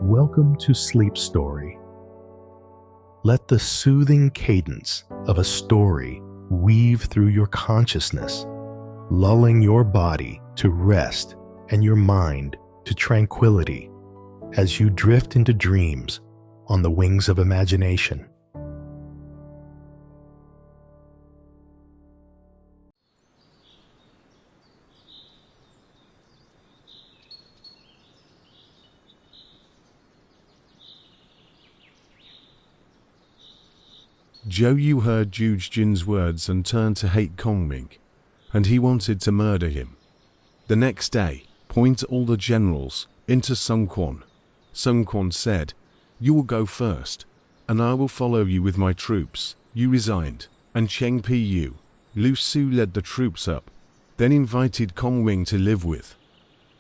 Welcome to Sleep Story. Let the soothing cadence of a story weave through your consciousness, lulling your body to rest and your mind to tranquility as you drift into dreams on the wings of imagination. Zhou Yu heard Zhu Jin's words and turned to hate Kong Ming, and he wanted to murder him. The next day, point all the generals into Sun Quan. Sun Quan said, "You will go first, and I will follow you with my troops." Yu resigned, and Cheng Pu, Lu Su led the troops up, then invited Kong Ming to live with.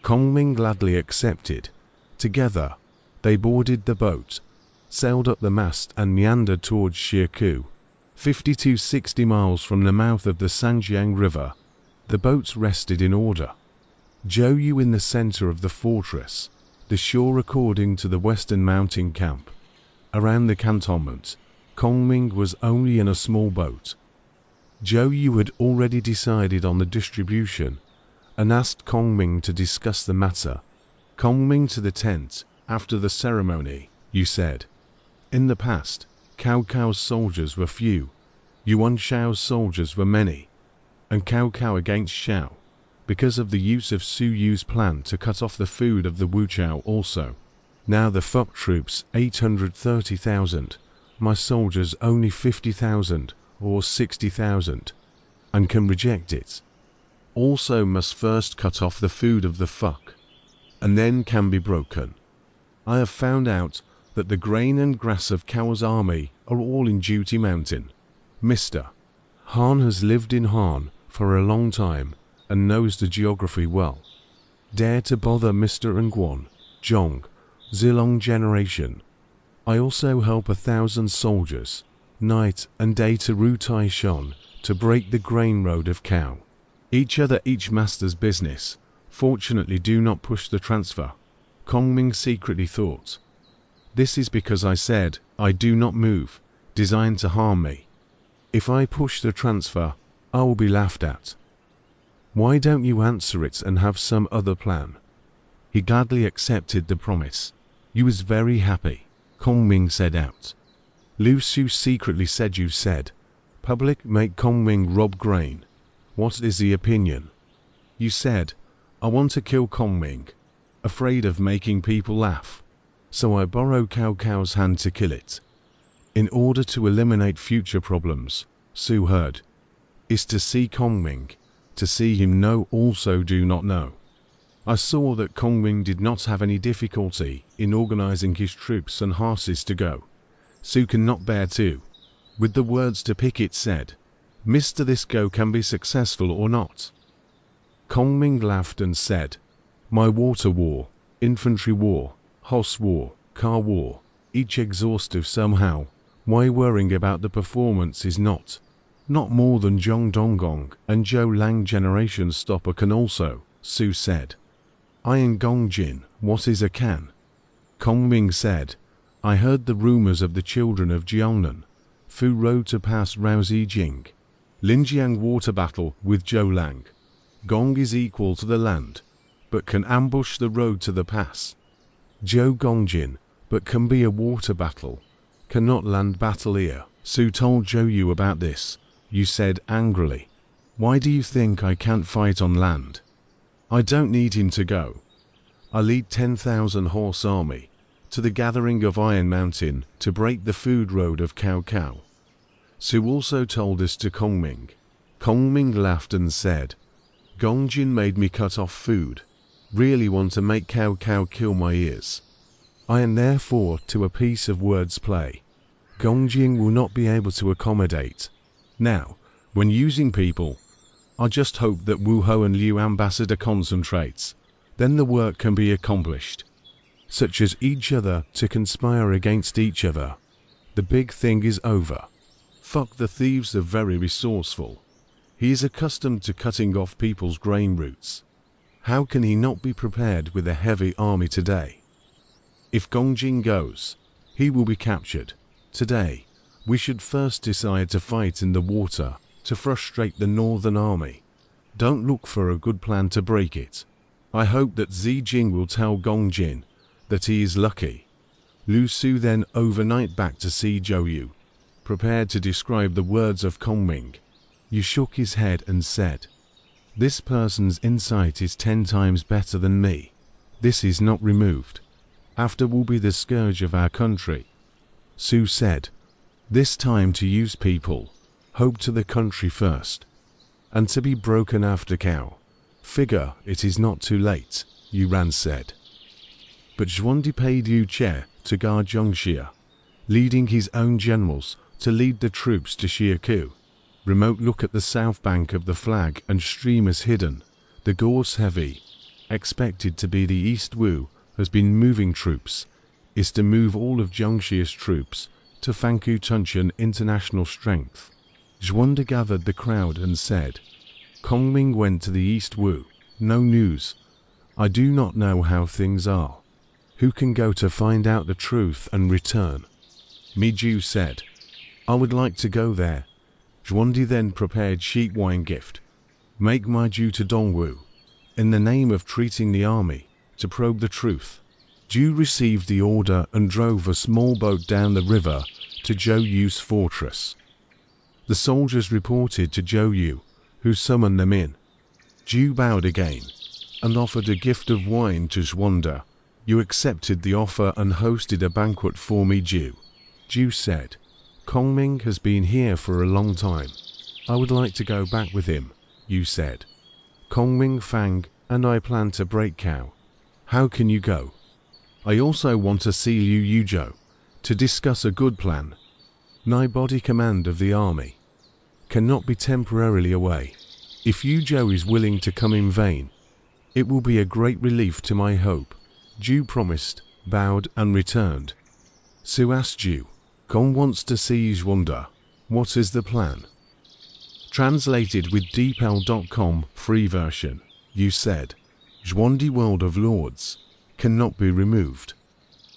Kong Ming gladly accepted. Together, they boarded the boat, sailed up the mast and meandered towards Shiku, 50–60 miles from the mouth of the Sanjiang River. The boats rested in order. Zhou Yu in the center of the fortress, the shore according to the western mountain camp. Around the cantonment, Kong Ming was only in a small boat. Zhou Yu had already decided on the distribution and asked Kong Ming to discuss the matter. Kong Ming to the tent. After the ceremony, Yu said, "In the past, Cao Cao's soldiers were few, Yuan Shao's soldiers were many, and Cao Cao against Shao, because of the use of Su Yu's plan to cut off the food of the Wu Chao also. Now the Fuck troops 830,000, my soldiers only 50,000 or 60,000, and can reject it. Also must first cut off the food of the Fuck, and then can be broken. I have found out that the grain and grass of Cao's army are all in Duty Mountain. Mr. Han has lived in Han for a long time and knows the geography well. Dare to bother Mr. and Guanzhong, Zilong generation. I also help 1,000 soldiers, night and day to Ru Tai Shan, to break the grain road of Cao. Each master's business. Fortunately do not push the transfer." Kong Ming secretly thought, "This is because I said, I do not move, designed to harm me. If I push the transfer, I will be laughed at. Why don't you answer it and have some other plan?" He gladly accepted the promise. He was very happy. Kong Ming said out. Lu Su secretly said, "You said, public make Kong Ming rob grain. What is the opinion?" You said, "I want to kill Kong Ming, afraid of making people laugh. So I borrow Cao Cao's hand to kill it. In order to eliminate future problems," Su heard, "is to see Kong Ming, to see him know also do not know." I saw that Kong Ming did not have any difficulty in organizing his troops and horses to go. Su cannot bear to. With the words to pick it said, "Mr. This go can be successful or not." Kong Ming laughed and said, "My water war, infantry war, horse war, car war, each exhaustive somehow. Why worrying about the performance is not more than Zhong Donggong and Zhou Lang generation stopper can also," Su said. "Iron Gongjin, what is a can?" Kong Ming said, "I heard the rumors of the children of Jiangnan, Fu rode to pass Rao Zijing. Linjiang water battle with Zhou Lang. Gong is equal to the land, but can ambush the road to the pass. Zhou Gongjin, but can be a water battle, cannot land battle here." Su told Zhou Yu about this. Yu said angrily, "Why do you think I can't fight on land? I don't need him to go. I lead 10,000 horse army to the gathering of Iron Mountain to break the food road of Cao Cao." Su also told this to Kong Ming. Kong Ming laughed and said, "Gongjin made me cut off food. Really want to make Cao Cao kill my ears. I am therefore to a piece of words play. Gongjin will not be able to accommodate. Now, when using people, I just hope that Wu Ho and Liu ambassador concentrates. Then the work can be accomplished. Such as each other to conspire against each other. The big thing is over. Fuck the thieves are very resourceful. He is accustomed to cutting off people's grain routes. How can he not be prepared with a heavy army today? If Gongjing goes, he will be captured. Today, we should first decide to fight in the water to frustrate the Northern Army. Don't look for a good plan to break it. I hope that Zijing will tell Gongjin that he is lucky. Lu Su then overnight back to see Zhou Yu, prepared to describe the words of Kongming. Yu shook his head and said, "This person's insight is 10 times better than me. This is not removed. After will be the scourge of our country." Su said, "This time to use people, hope to the country first, and to be broken after cow. Figure it is not too late," Yuan said. But Zhuandi paid Yu Che to guard Zhongxia, leading his own generals to lead the troops to Xiaku. Remote look at the south bank of the flag and streamers hidden. The gorse heavy, expected to be the East Wu, has been moving troops, is to move all of Zhongxia's troops to Fanku Tuncheon International Strength. Zhuandi gathered the crowd and said, "Kongming went to the East Wu. No news. I do not know how things are. Who can go to find out the truth and return?" Miju said, "I would like to go there." Zhuandi then prepared sheep wine gift. "Make my due to Dongwu, in the name of treating the army, to probe the truth." Zhu received the order and drove a small boat down the river to Zhou Yu's fortress. The soldiers reported to Zhou Yu, who summoned them in. Zhu bowed again and offered a gift of wine to Zhuandi. "You accepted the offer and hosted a banquet for me, Zhu." Zhu said, "Kongming has been here for a long time. I would like to go back with him," Yu said. "Kongming, Fang, and I plan to break cow. How can you go?" "I also want to see Liu Yuzhou to discuss a good plan. My body command of the army cannot be temporarily away. If Yuzhou is willing to come in vain, it will be a great relief to my hope." Zhu promised, bowed and returned. Su asked Zhu, "Kong wants to see Zhuandi. What is the plan?" Translated with DeepL.com free version, Yu said, "Zhuandi World of Lords cannot be removed.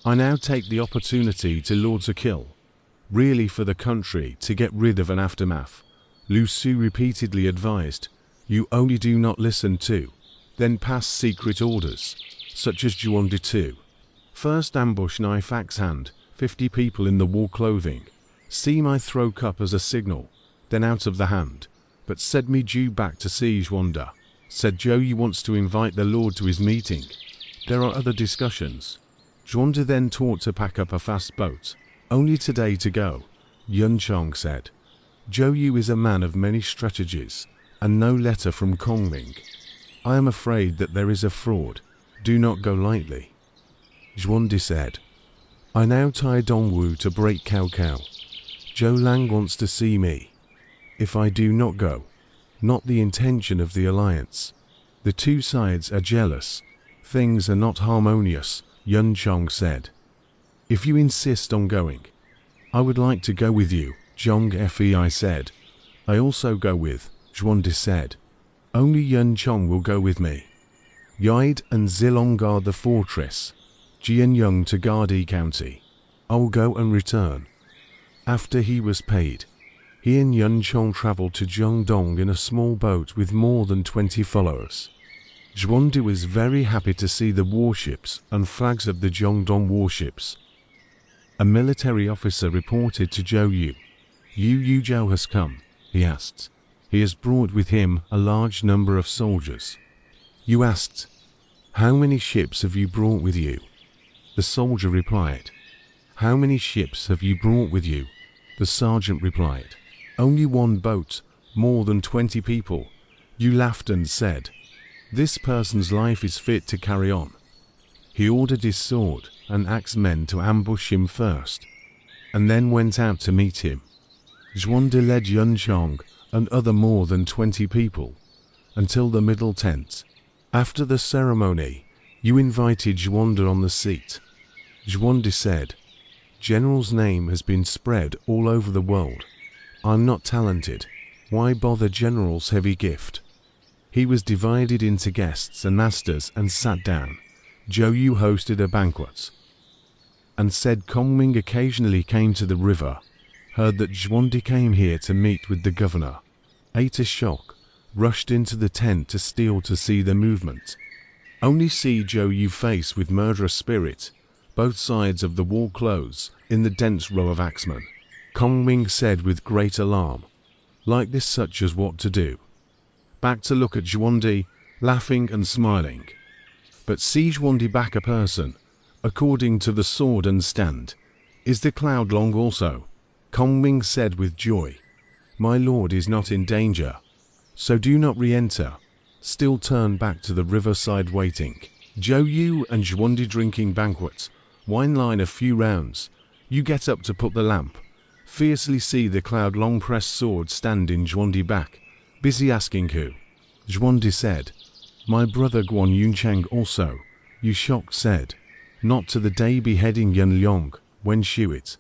I now take the opportunity to lord to kill, really for the country to get rid of an aftermath." Lu Su repeatedly advised, "You only do not listen to, then pass secret orders, such as Zhuandi 2. First ambush knife axe hand, 50 people in the war clothing. See my throw cup as a signal, then out of the hand. But send me Zhu back to see Zhuandi." Said Zhou Yu wants to invite the Lord to his meeting. There are other discussions. Zhuandi then taught to pack up a fast boat. "Only today to go," Yun Chong said. "Zhou Yu is a man of many strategies, and no letter from Kongming. I am afraid that there is a fraud. Do not go lightly." Zhuandi said, "I now tie Dongwu to break Cao Cao. Zhou Lang wants to see me. If I do not go, not the intention of the alliance. The two sides are jealous. Things are not harmonious," Yun Chong said. "If you insist on going, I would like to go with you," Zhong Fei said. "I also go with," Zhuandi said. "Only Yun Chong will go with me. Yide and Zilong guard the fortress. Jian Young to guard E County. I will go and return." After he was paid, he and Yun Chong traveled to Jiangdong in a small boat with more than 20 followers. Zhuandi was very happy to see the warships and flags of the Jiangdong warships. A military officer reported to Zhou Yu. "Yu Yuzhou has come," he asked. "He has brought with him a large number of soldiers." Yu asked, "How many ships have you brought with you?" The soldier replied, "How many ships have you brought with you?" The sergeant replied, "Only one boat, more than 20 people." Yu laughed and said, "This person's life is fit to carry on." He ordered his sword and axe men to ambush him first, and then went out to meet him. Zhuandi led Yun Chong and other more than 20 people until the middle tent. After the ceremony, Yu invited Zhuandi on the seat. Zhuandi said, "General's name has been spread all over the world. I'm not talented. Why bother General's heavy gift?" He was divided into guests and masters and sat down. Zhou Yu hosted a banquet. and said Ming occasionally came to the river, heard that Zhuandi came here to meet with the governor, ate a shock, rushed into the tent to steal to see the movement. Only see Zhou Yu face with murderous spirit, both sides of the wall close, in the dense row of axemen. Ming said with great alarm, like this such as what to do. Back to look at Zhuandi, laughing and smiling. But see Zhuandi back a person, according to the sword and stand. Is the cloud long also? Ming said with joy, my lord is not in danger, so do not re-enter. Still turn back to the riverside waiting. Zhou Yu and Zhuandi drinking banquet, wine line a few rounds. You get up to put the lamp. Fiercely see the cloud long pressed sword stand in Zhuandi back, busy asking who. Zhuandi said, my brother Guan Yunchang also. Yu shocked said, not to the day beheading Yun Liang, when Shuit.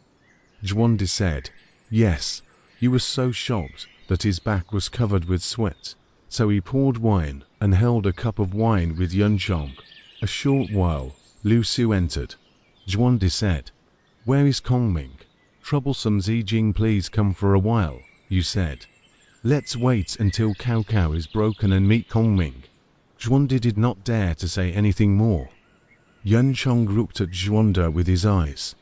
Zhuandi said, yes, he was so shocked that his back was covered with sweat. So he poured wine and held a cup of wine with Yun Chong. A short while, Lu Su entered. Zhuandi said, where is Ming? Troublesome Zijing, please come for a while, you said. Let's wait until Cao Cao is broken and meet Ming. Zhuandi did not dare to say anything more. Yun Chong looked at Zhuandi with his eyes.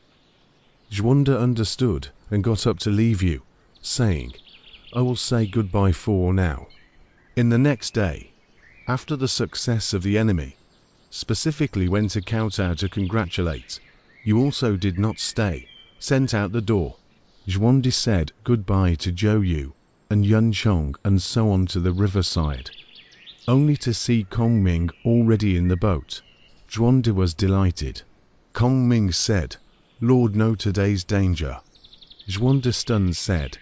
Zhuandi understood and got up to leave you, saying, I will say goodbye for now. In the next day, after the success of the enemy, specifically went to Cao Cao to congratulate. You also did not stay, sent out the door. Zhuandi said goodbye to Zhou Yu and Yun Chong and so on to the riverside, only to see Ming already in the boat. Zhuandi was delighted. Ming said, Lord, know today's danger. Zhuandi stunned said,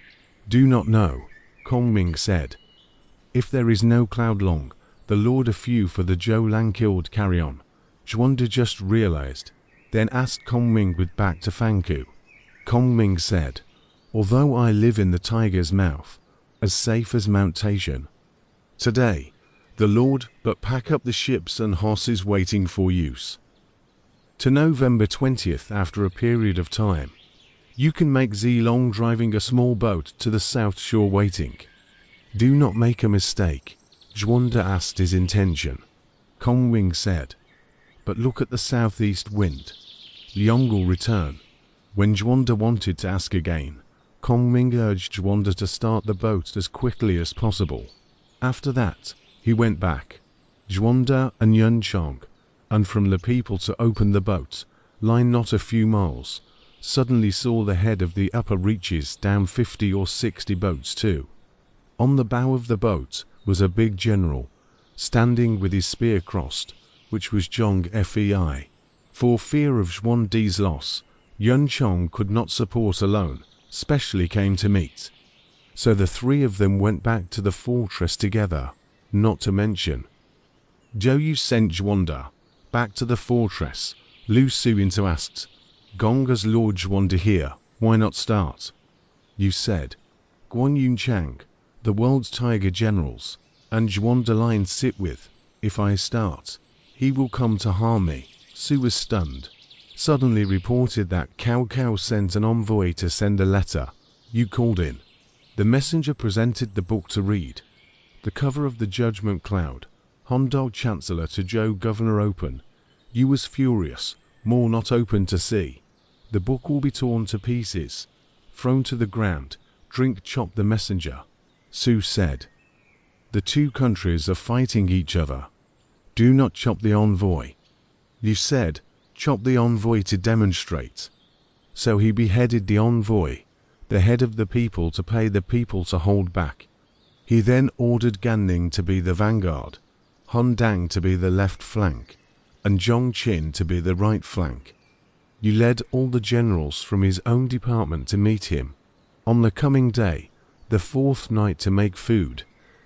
do not know. Ming said, if there is no cloud long, the Lord a few for the Zhou Lang killed carry on. Zhuandi just realized, then asked Ming with back to Fangku. Ming said, although I live in the tiger's mouth, as safe as Mount Taishan. Today, the Lord but pack up the ships and horses waiting for use. To November 20th, after a period of time, you can make Zilong driving a small boat to the south shore waiting. Do not make a mistake. Zhuandi asked his intention. Ming said, but look at the southeast wind. Liang will return. When Zhuandi wanted to ask again, Ming urged Zhuandi to start the boat as quickly as possible. After that, he went back. Zhuandi and Yun Chong, and from the people to open the boat, line not a few miles, suddenly saw the head of the upper reaches down 50 or 60 boats too. On the bow of the boat was a big general, standing with his spear crossed, which was Zhong Fei. For fear of Zhuandi's loss, Yun Chong could not support alone, specially came to meet. So the three of them went back to the fortress together, not to mention. Zhou Yu sent Zhuandi back to the fortress. Lu Su into asked, Gong's Lord Zhuandi here, why not start? You said, Guan Yunchang, the world's tiger generals, and Zhuandi line sit with. If I start, he will come to harm me. Su was stunned. Suddenly reported that Cao Cao sent an envoy to send a letter. You called in. The messenger presented the book to read. The cover of the judgment cloud, Hondog Chancellor to Zhou Governor open. You was furious, more not open to see. The book will be torn to pieces, thrown to the ground, drink chop the messenger. Su said, the two countries are fighting each other. Do not chop the envoy. You said, chop the envoy to demonstrate. So he beheaded the envoy, the head of the people to pay the people to hold back. He then ordered Ganning to be the vanguard, Hundang to be the left flank, and Zhongqin to be the right flank. You led all the generals from his own department to meet him. On the coming day, the fourth night to make food,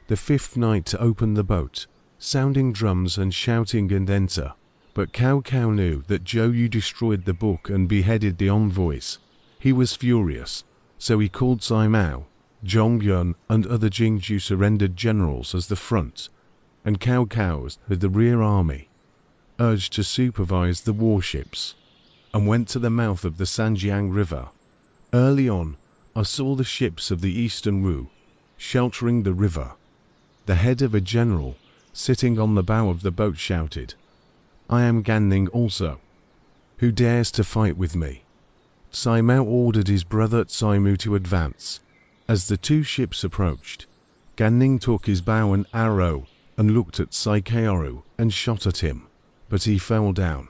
the fifth night to open the boat, sounding drums and shouting and enter. But Cao Cao knew that Zhou Yu destroyed the book and beheaded the envoys. He was furious, so he called Zai Mao, Zhong Yun and other Jingzhou surrendered generals as the front, and Cao Cao as the rear army, urged to supervise the warships. and went to the mouth of the Sanjiang River. Early on, I saw the ships of the eastern Wu, sheltering the river. The head of a general, sitting on the bow of the boat, shouted, "I am Gan Ning also. Who dares to fight with me?" Sai Mao ordered his brother Tsai Mu to advance. As the two ships approached, Gan Ning took his bow and arrow and looked at Sai Kaoru and shot at him, but he fell down.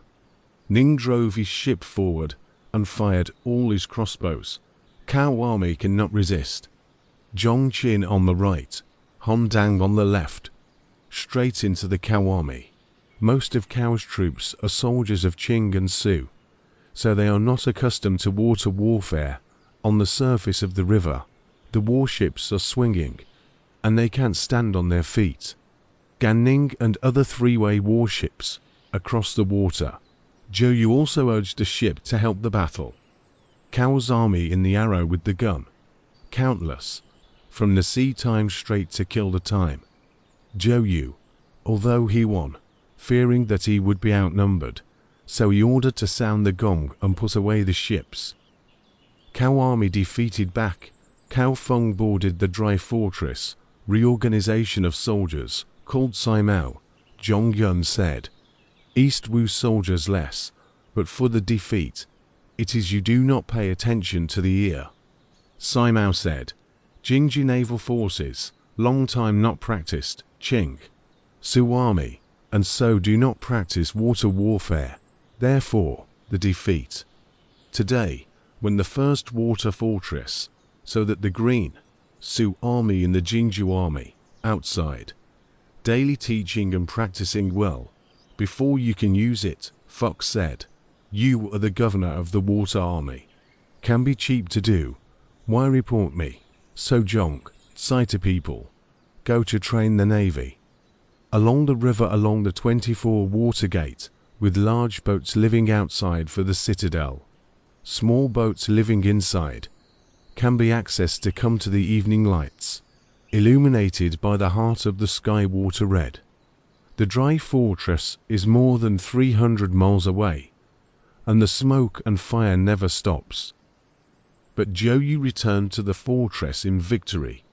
Ning drove his ship forward and fired all his crossbows. Cao army cannot resist. Zhong Qin on the right, Han Dang on the left, straight into the Cao army. Most of Cao's troops are soldiers of Qing and Su, so they are not accustomed to water warfare. On the surface of the river, the warships are swinging, and they can't stand on their feet. Gan Ning and other three-way warships across the water. Zhou Yu also urged a ship to help the battle. Cao's army in the arrow with the gun, countless, from the sea time straight to kill the time. Zhou Yu, although he won, fearing that he would be outnumbered, so he ordered to sound the gong and put away the ships. Cao army defeated back. Cao Feng boarded the dry fortress. Reorganization of soldiers, called Sai Mao. Zhong Yun said, "East Wu soldiers less, but for the defeat, it is you do not pay attention to the ear." Sai Mao said, "Jingji naval forces, long time not practiced, Qing, Su army, and so do not practice water warfare, therefore, the defeat. Today, when the first water fortress, so that the green, Su army and the Jingju army, outside, daily teaching and practicing well, before you can use it," Fox said. "You are the governor of the water army. Can be cheap to do. Why report me? So Zhong, say to people, go to train the navy. Along the river along the 24 water gate, with large boats living outside for the citadel. Small boats living inside. Can be accessed to come to the evening lights, illuminated by the heart of the sky water red. The dry fortress is more than 300 miles away, and the smoke and fire never stops." But Zhou Yu returned to the fortress in victory,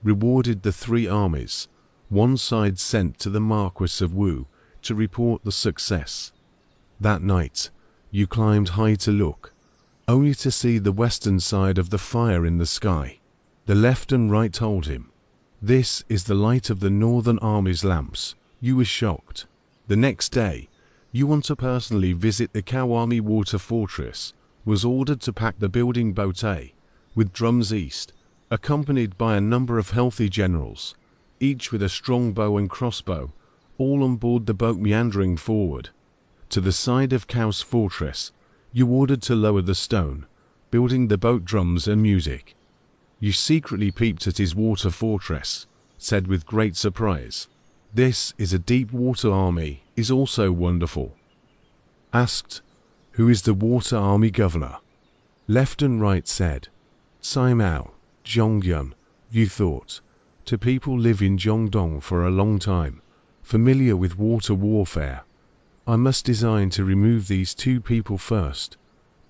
rewarded the three armies. One side sent to the Marquis of Wu to report the success. That night, Yu climbed high to look, only to see the western side of the fire in the sky. The left and right told him, "This is the light of the northern army's lamps." Yu was shocked. The next day, Yuan to personally visit the Cao army water fortress, was ordered to pack the building boat A, with drums east, accompanied by a number of healthy generals, each with a strong bow and crossbow, all on board the boat meandering forward. To the side of Cao's fortress, Yu ordered to lower the stone, building the boat drums and music. Yu secretly peeped at his water fortress, said with great surprise, "This is a deep water army, is also wonderful." Asked, "Who is the water army governor?" Left and right said, "Sai Mao, Zhongyun." Yu thought, to people live in Zhongdong for a long time, familiar with water warfare. I must design to remove these two people first,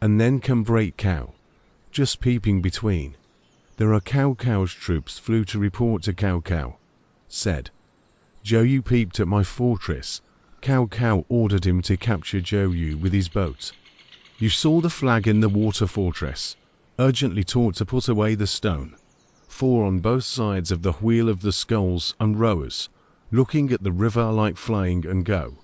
and then can break Cao. Just peeping between. There are Cao's troops flew to report to Cao. Said, "Zhou Yu peeped at my fortress." Cao ordered him to capture Zhou Yu with his boat. You saw the flag in the water fortress, urgently taught to put away the stone. 4 on both sides of the wheel of the sculls and rowers, looking at the river like flying and go.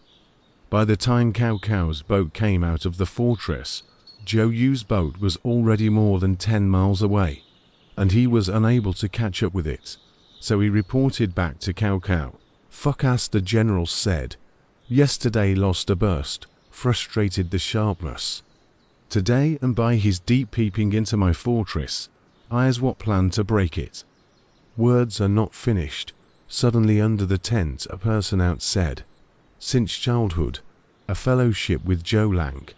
By the time Cao's boat came out of the fortress, Zhou Yu's boat was already more than 10 miles away, and he was unable to catch up with it, so he reported back to Cao. Fuck ass, the general said. Yesterday lost a burst, frustrated the sharpness. Today, and by his deep peeping into my fortress, I has what plan to break it. Words are not finished. Suddenly under the tent a person out said, "Since childhood, a fellowship with Zhou Lang,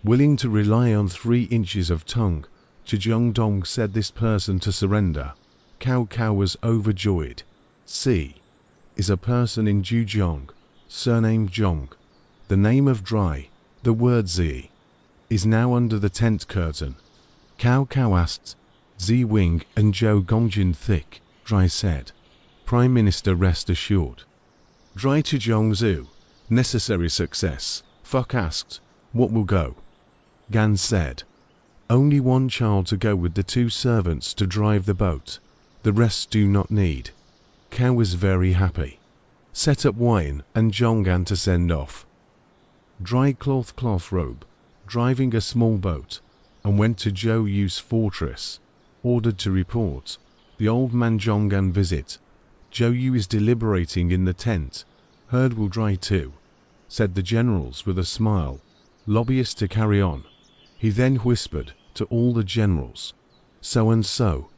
willing to rely on 3 inches of tongue, to Zhongdong," said this person to surrender. Cao was overjoyed. C is a person in Zhujiang, surname Zhong, the name of dry, the word Z. is now under the tent curtain. Cao Cao asked. Zi Wing and Zhou Gongjin thick, Dry said. Prime Minister rest assured. Dry to Zhongzhu, necessary success. Fuck asked, what will go? Gan said. Only one child to go with the 2 servants to drive the boat. The rest do not need. Cao was very happy. Set up wine and Zhonggan to send off. Dry cloth robe, driving a small boat, and went to Zhou Yu's fortress. Ordered to report. The old man Zhonggan visit. Zhou Yu is deliberating in the tent. Herd will dry too, said the generals with a smile. Lobbyist to carry on. He then whispered to all the generals. So and so.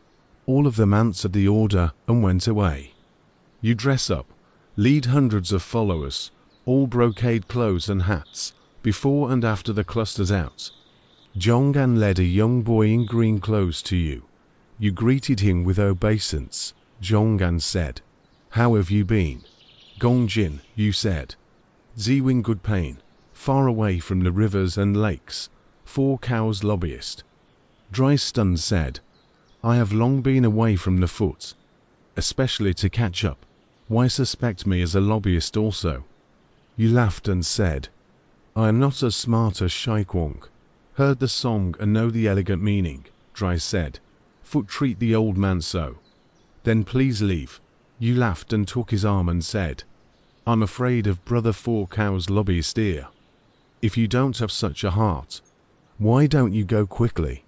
All of them answered the order and went away. You dress up, lead hundreds of followers, all brocade clothes and hats, before and after the clusters out. Zhonggan led a young boy in green clothes to you. You greeted him with obeisance. Zhonggan said, how have you been? Gongjin, you said. Ziwing good pain, far away from the rivers and lakes. 4 cows lobbyist. Dry stunned said, I have long been away from the foot, especially to catch up. Why suspect me as a lobbyist also? You laughed and said, I am not as smart as Shai Kwong. Heard the song and know the elegant meaning, Dry said. Foot treat the old man so. Then please leave. You laughed and took his arm and said, I'm afraid of brother 4 cows lobbyist ear. If you don't have such a heart, why don't you go quickly?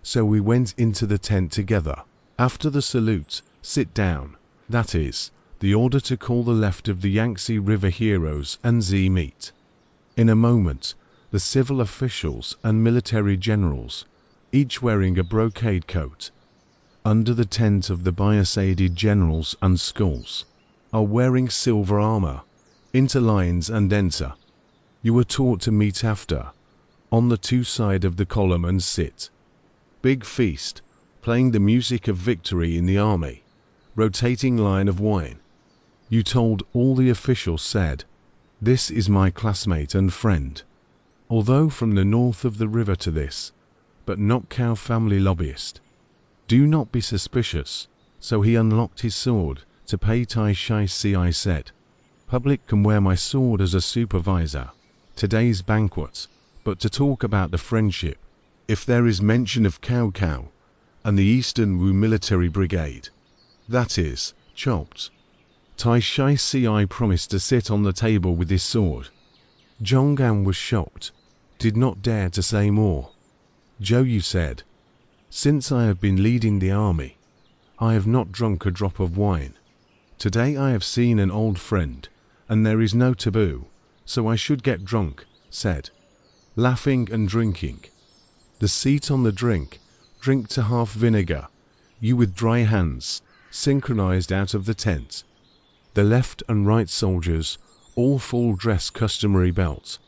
So we went into the tent together. After the salute, sit down. That is, the order to call the left of the Yangtze River heroes and Z meet. In a moment, the civil officials and military generals, each wearing a brocade coat, under the tent of the bias-aided generals and skulls, are wearing silver armor, into lines and enter. You were taught to meet after, on the 2 sides of the column and sit. Big feast, playing the music of victory in the army, rotating line of wine. You told all the officials said, this is my classmate and friend. Although from the north of the river to this, but not cow family lobbyist. Do not be suspicious. So he unlocked his sword to pay Tai Shai Ci said. Public can wear my sword as a supervisor. Today's banquet, but to talk about the friendship. If there is mention of Cao Cao and the Eastern Wu military brigade, that is, chopped. Tai Shai Ci promised to sit on the table with his sword. Zhonggan was shocked, did not dare to say more. Zhou Yu said, since I have been leading the army, I have not drunk a drop of wine. Today I have seen an old friend, and there is no taboo, so I should get drunk, said. Laughing and drinking. The seat on the drink to half vinegar, you with dry hands, synchronized out of the tent. The left and right soldiers, all full dress customary belt,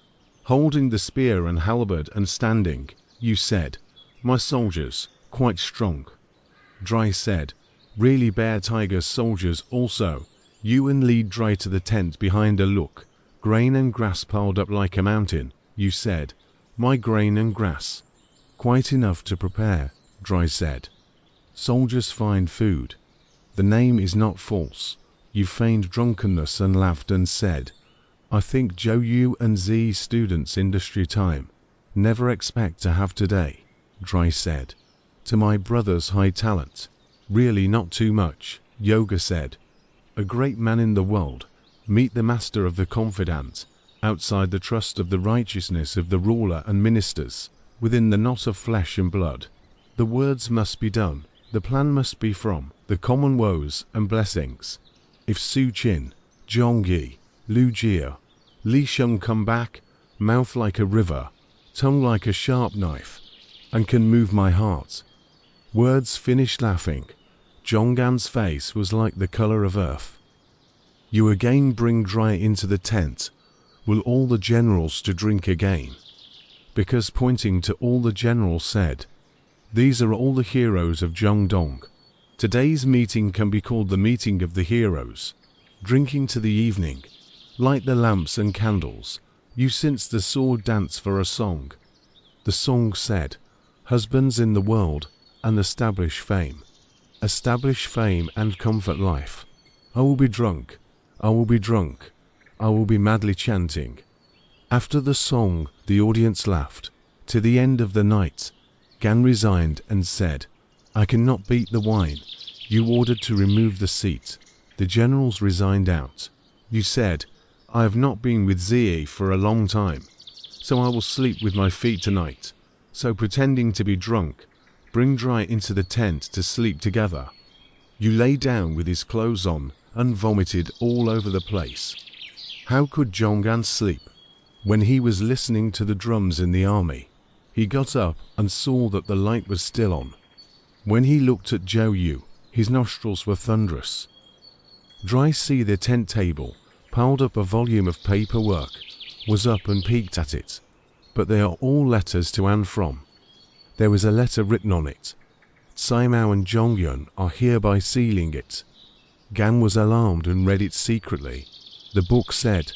holding the spear and halberd and standing, you said, my soldiers, quite strong. Dry said, really bear tiger soldiers also. Yuan lead Dry to the tent behind a look, grain and grass piled up like a mountain, you said, my grain and grass. Quite enough to prepare, Dry said. Soldiers find food. The name is not false. You feigned drunkenness and laughed and said, I think Zhou Yu and Z students industry time. Never expect to have today, Dry said. To my brother's high talent. Really not too much, Yoga said. A great man in the world. Meet the master of the confidant, outside the trust of the righteousness of the ruler and ministers, within the knot of flesh and blood. The words must be done. The plan must be from the common woes and blessings. If Su Qin, Zhong Yi, Lu Jia, Li Sheng come back, mouth like a river, tongue like a sharp knife, and can move my heart. Words finished laughing. Zhonggan's face was like the color of earth. You again bring Dry into the tent. Will all the generals to drink again? Because pointing to all the generals said, these are all the heroes of Zhongdong. Today's meeting can be called the meeting of the heroes. Drinking to the evening. Light the lamps and candles. You since the sword dance for a song. The song said, "Husbands in the world, and establish fame. Establish fame and comfort life. I will be drunk, I will be drunk, I will be madly chanting." After the song, the audience laughed. To the end of the night, Gan resigned and said, "I cannot beat the wine. You ordered to remove the seat." The generals resigned out. You said, "I have not been with Zi for a long time, so I will sleep with my feet tonight." So pretending to be drunk, bring Dry into the tent to sleep together. You lay down with his clothes on and vomited all over the place. How could Zhonggan sleep? When he was listening to the drums in the army, he got up and saw that the light was still on. When he looked at Zhou Yu, his nostrils were thunderous. Dry see the tent table, piled up a volume of paperwork, was up and peeked at it. But they are all letters to and from. There was a letter written on it. Cai Mao and Zhongyun are hereby sealing it. Gan was alarmed and read it secretly. The book said,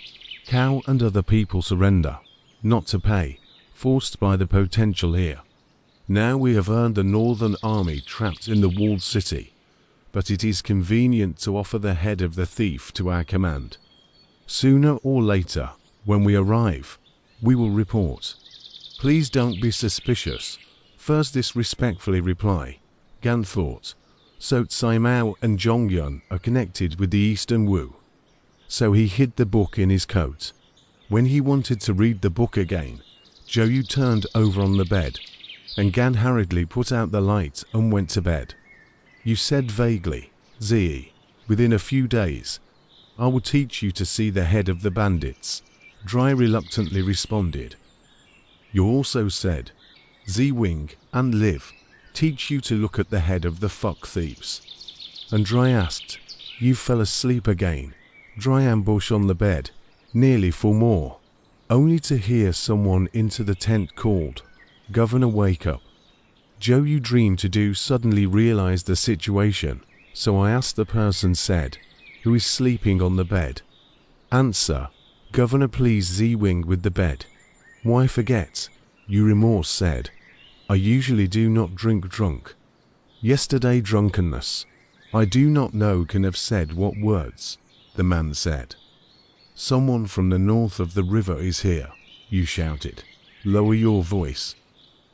"Cao and other people surrender, not to pay, forced by the potential heir. Now we have earned the northern army trapped in the walled city, but it is convenient to offer the head of the thief to our command. Sooner or later, when we arrive, we will report. Please don't be suspicious. First this respectfully reply." Gan thought, so Cai Mao and Zhongyun are connected with the Eastern Wu. So he hid the book in his coat. When he wanted to read the book again, Zhou Yu turned over on the bed, and Gan hurriedly put out the light and went to bed. You said vaguely, "Zi, within a few days, I will teach you to see the head of the bandits." Dry reluctantly responded. You also said, "Zi Wing and Liv, teach you to look at the head of the fuck thieves." And Dry asked, "You fell asleep again." Dry ambush on the bed, nearly for more, only to hear someone into the tent called, "Governor, wake up." Zhou Yu dreamed to do suddenly realized the situation, so I asked the person said, "Who is sleeping on the bed?" Answer, "Governor, please Zi Wing with the bed." Why forget? You remorse said, "I usually do not drink drunk. Yesterday drunkenness. I do not know can have said what words." The man said, "Someone from the north of the river is here," you shouted. "Lower your voice."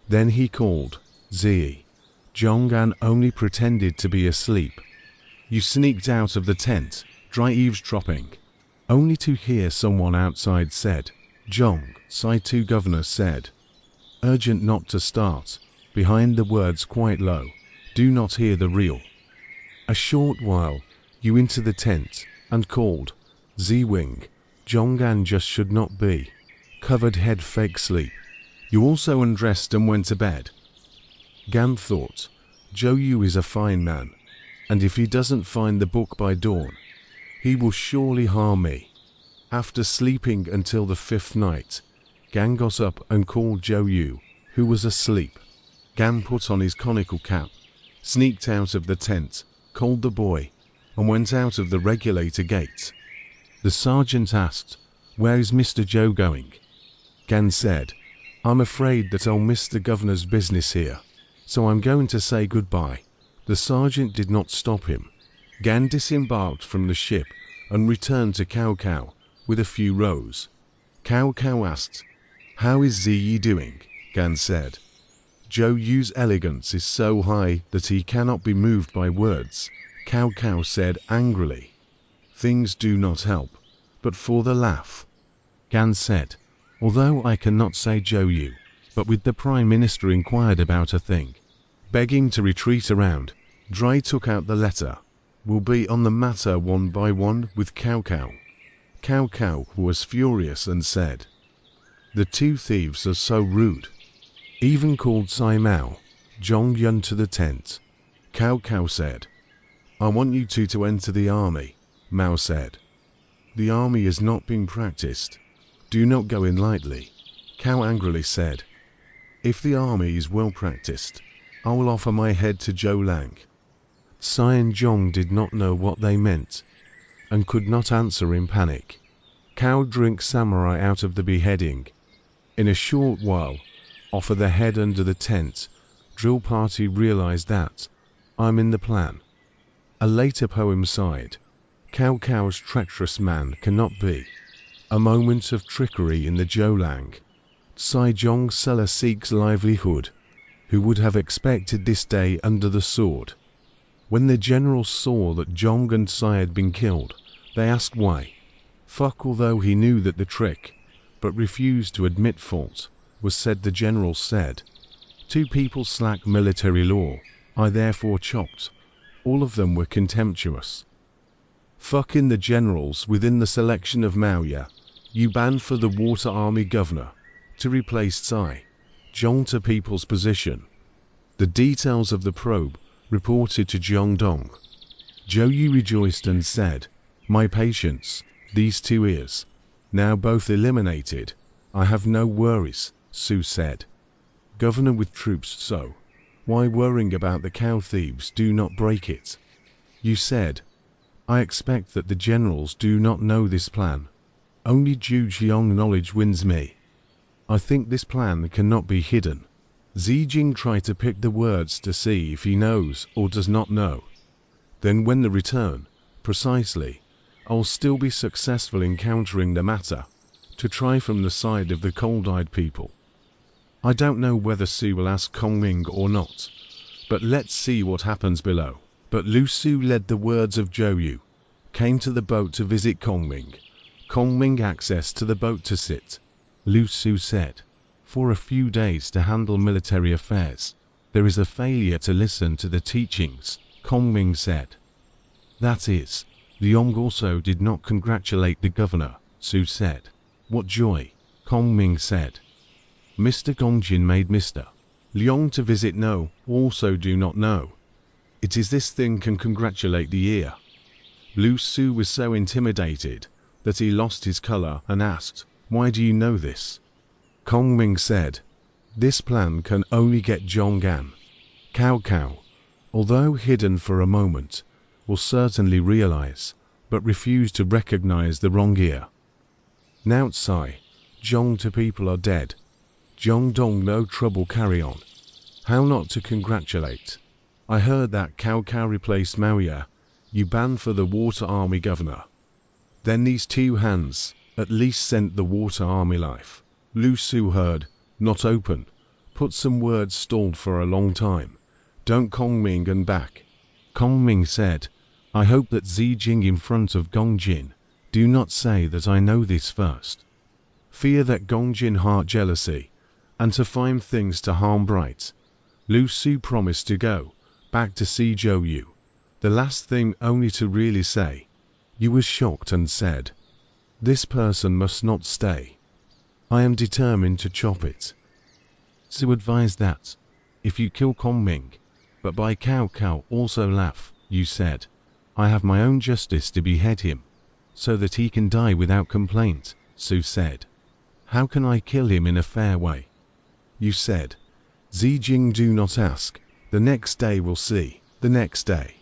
Then he called, "Zi." Zhonggan only pretended to be asleep. You sneaked out of the tent, dry eavesdropping, only to hear someone outside said, "Zhong, Sai Tu Governor said, urgent not to start," behind the words quite low, "Do not hear the real." A short while, you into the tent, and called, "Zi Wing, Zhonggan just should not be. Covered head fake sleep." You also undressed and went to bed. Gan thought, Zhou Yu is a fine man, and if he doesn't find the book by dawn, he will surely harm me. After sleeping until the 5th night, Gan got up and called Zhou Yu, who was asleep. Gan put on his conical cap, sneaked out of the tent, called the boy, and went out of the regulator gate. The sergeant asked, "Where is Mr. Zhou going?" Gan said, "I'm afraid that I'll miss the governor's business here, so I'm going to say goodbye." The sergeant did not stop him. Gan disembarked from the ship and returned to Cao Cao with a few rows. Cao Cao asked, "How is Ziyi doing?" Gan said, "Zhou Yu's elegance is so high that he cannot be moved by words." Cao Cao said angrily, "Things do not help, but for the laugh." Gan said, "Although I cannot say Zhou Yu, but with the Prime Minister inquired about a thing." Begging to retreat around, Dry took out the letter. "Will be on the matter one by one with Cao Cao." Cao Cao was furious and said, "The two thieves are so rude." Even called Cai Mao, Zhongyun to the tent. Cao Cao said, "I want you two to enter the army." Mao said, "The army is not being practiced. Do not go in lightly." Cao angrily said, "If the army is well practiced, I will offer my head to Zhou Lang." Cai and Zhong did not know what they meant, and could not answer in panic. Cao drank samurai out of the beheading. In a short while, offer the head under the tent. Drill party realized that I'm in the plan. A later poem sighed, Cao Cao's treacherous man cannot be. A moment of trickery in the Zhoulang. Cai Zhong's seller seeks livelihood. Who would have expected this day under the sword? When the generals saw that Zhong and Cai had been killed, they asked why. Fuck, although he knew that the trick, but refused to admit fault, was said. The generals said, two people slack military law, I therefore chopped. All of them were contemptuous. Fucking the generals within the selection of Maoya, you banned for the water army governor, to replace Cai Zhong to people's position. The details of the probe reported to Jiangdong. Zhou Yu rejoiced and said, my patience, these 2 ears, now both eliminated, I have no worries, Su said. Governor with troops, so why worrying about the cow thieves? Do not break it. You said, I expect that the generals do not know this plan. Only Zhujiang knowledge wins me. I think this plan cannot be hidden. Zijing tried to pick the words to see if he knows or does not know. Then when the return, precisely, I'll still be successful in countering the matter, to try from the side of the cold-eyed people. I don't know whether Su will ask Kongming or not, but let's see what happens below. But Lu Su led the words of Zhou Yu, came to the boat to visit Kongming. Kongming access to the boat to sit. Lu Su said, for a few days to handle military affairs. There is a failure to listen to the teachings, Kongming said. That is, Liang also did not congratulate the governor, Su said. What joy, Kongming said. Mr. Gongjin made Mr. Liang to visit no, also do not know. It is this thing can congratulate the ear. Lu Su was so intimidated that he lost his color and asked, why do you know this? Kongming said, this plan can only get Zhonggan. Cao Cao, although hidden for a moment, will certainly realize, but refuse to recognize the wrong ear. Now Cai Zhong to people are dead. Jiangdong no trouble, carry on. How not to congratulate? I heard that Cao Cao replaced Maoya, you banned for the water army governor. Then these 2 hands, at least sent the water army life. Lu Su heard, not open, put some words stalled for a long time. Don't Kongming and back. Kongming said, I hope that Zijing in front of Gongjin, do not say that I know this first. Fear that Gongjin heart jealousy, and to find things to harm bright. Lu Su promised to go back to see Zhou Yu. The last thing only to really say. Yu was shocked and said, this person must not stay. I am determined to chop it. Su advised that, if you kill Kongming, but by Cao Cao also laugh, you said, I have my own justice to behead him, so that he can die without complaint, Su said. How can I kill him in a fair way? You said, Zijing do not ask, the next day we'll see. The next day,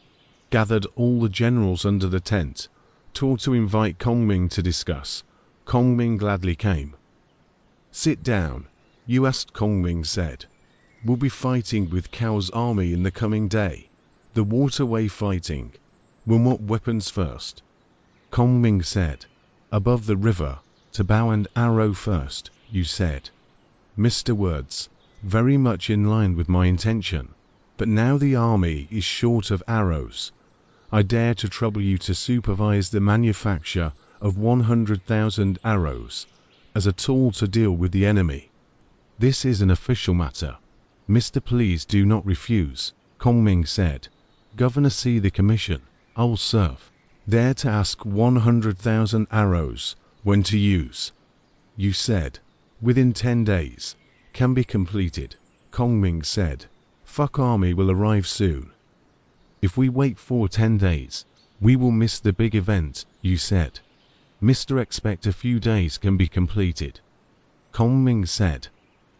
gathered all the generals under the tent, told to invite Kongming to discuss. Kongming gladly came. Sit down, you asked, Kongming said. We'll be fighting with Cao's army in the coming day. The waterway fighting. We'll what weapons first? Kongming said, above the river, to bow and arrow first, you said. Mr. Words, very much in line with my intention, but now the army is short of arrows. I dare to trouble you to supervise the manufacture of 100,000 arrows as a tool to deal with the enemy. This is an official matter. Mr. Please do not refuse, Kongming said. Governor, see the commission. I will serve. Dare to ask 100,000 arrows when to use. You said, within 10 days, can be completed. Kongming said, fuck army will arrive soon. If we wait for 10 days, we will miss the big event, you said. Mr. Expect a few days can be completed. Kongming said,